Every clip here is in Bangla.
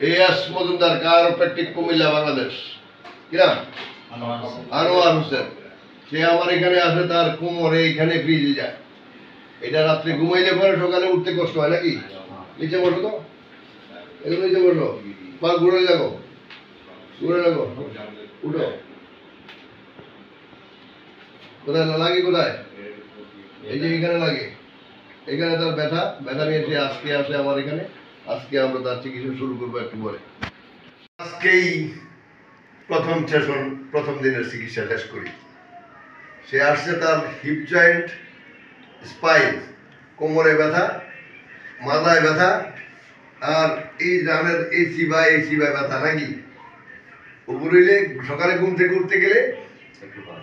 MOJUMDER Chiropractic COMILLA বাংলাদেশ কিনা আনোয়ার হোসেন সে আমার এখানে আসে তার কোমরে এইখানে ফ্রিজে যায় এটা রাত্রে ঘুমাইলে পরে সকালে উঠতে কষ্ট হয় নাকি নিচে বসো তো এগুলো নিচে বসো পা ঘুরে লাগো উঠো কোথায় লাগে কোথায় এই যে এখানে লাগে এখানে তার ব্যথা নিয়ে সে আজকে আসে আমার এখানে আজকে আমরা তার চিকিৎসা শুরু করবো একটু পরে আজকেই প্রথম দিনের চিকিৎসা শেষ করি সে আসছে তার হিপ জয়েন্ট স্পাইন কোমরে ব্যথা মাথায় ব্যথা আর এই জানের এই চিবায় ব্যথা নাকি উপরে সকালে ঘুম থেকে উঠতে গেলে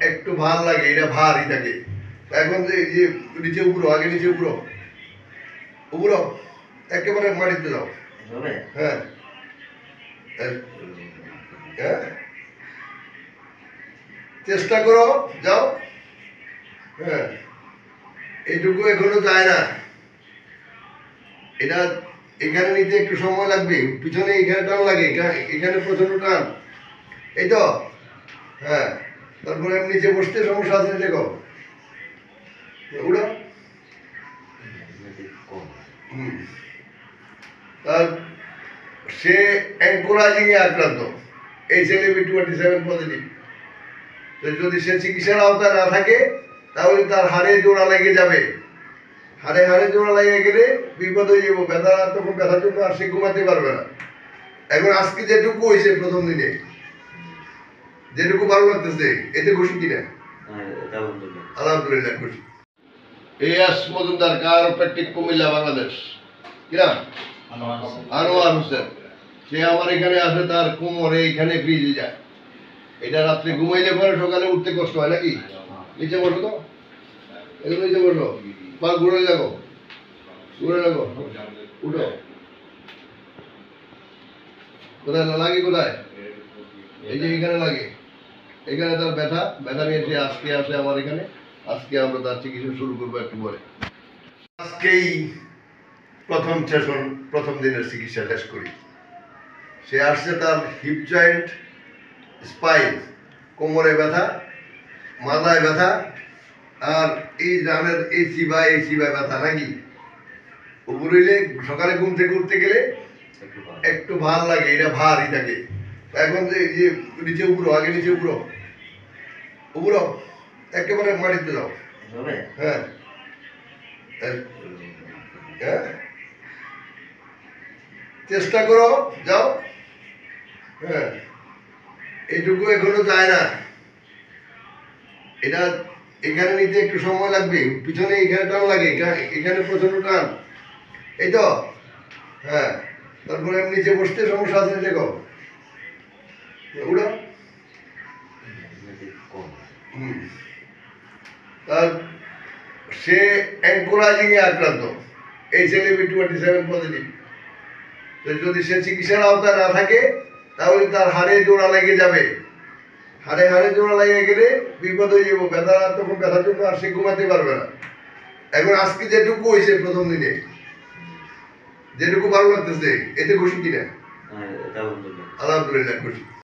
একটু ভাল লাগে এটা ভারই থাকে এখন যে নিচে আগে নিচে উপরো একেবারে মাটিতে যাও হ্যাঁ হ্যাঁ চেষ্টা করো যাও হ্যাঁ এইটুকু এখনো যায় না এটা এখানে নিতে একটু সময় লাগবে পিছনে এখানে টান লাগে এখানে প্রচন্ড টান এই তো হ্যাঁ তারপরে নিচে বসতে সমস্যা আছে দেখো উড়ো তার সে অ্যাঙ্কোরাইজিং এ আক্রান্ত HIV-27 পজিটিভ যদি সে চিকিৎসার আওতায় না থাকে তাহলে তার হাড়ে জোড়া লেগে যাবে হাড়ে জোড়া লেগে গেলে বিপদ হয়ে যাবো তখন ব্যথার জন্য আর সে ঘুমাতে পারবে না এখন আজকে যেটুকু হয়েছে প্রথম দিনে যেটুকু ভালো লাগতেছে এতে খুশি কিনা আলহামদুলিল্লাহ খুশি MOJUMDER Chiropractic COMILLA বাংলাদেশ কিনা আনোয়ার হোসেন সে আমার এখানে আসে তার কোমরে এইখানে ফ্রিজে যায় এটা রাত্রে ঘুমাইলে পরে সকালে উঠতে কষ্ট হয় নাকি নিচে বসো তো এগুলো নিচে বসো পা ঘুরে লাগো উঠো কোথায় লাগে কোথায় এই যে এখানে লাগে এখানে তার ব্যথা নিয়ে সে আজকে আসে আমার এখানে আজকে আমরা তার চিকিৎসা শুরু করবো একটু পরে আজকেই প্রথম দিনের চিকিৎসা শেষ করি সে আসছে তার হিপ জয়েন্ট স্পাইন কোমরে ব্যথা মাথায় ব্যথা আর এই জানের এই চিবায় ব্যথা নাকি উপরে সকালে ঘুম থেকে উঠতে গেলে একটু ভাল লাগে এটা ভারই থাকে এখন যে নিচে আগে নিচে উপরো একেবারে মাটিতে যাও হ্যাঁ হ্যাঁ চেষ্টা করো যাও হ্যাঁ এইটুকু এখনো যায় না এটা এখানে নিতে একটু সময় লাগবে পিছনে এখানে টান লাগে এখানে প্রচন্ড টান এই তো হ্যাঁ তারপরে নিচে বসতে সমস্যা আছে দেখো উড়ো তার সে অ্যাঙ্কোরাইজিং এ আক্রান্ত HIV-27 পজিটিভ যদি সে চিকিৎসার আওতায় না থাকে তাহলে তার হাড়ে জোড়া লেগে যাবে হাড়ে জোড়া লেগে গেলে বিপদ হয়ে যাবো তখন ব্যথার জন্য আর সে ঘুমাতে পারবে না এখন আজকে যেটুকু হয়েছে প্রথম দিনে যেটুকু ভালো লাগতেছে এতে খুশি কিনা আলহামদুলিল্লাহ খুশি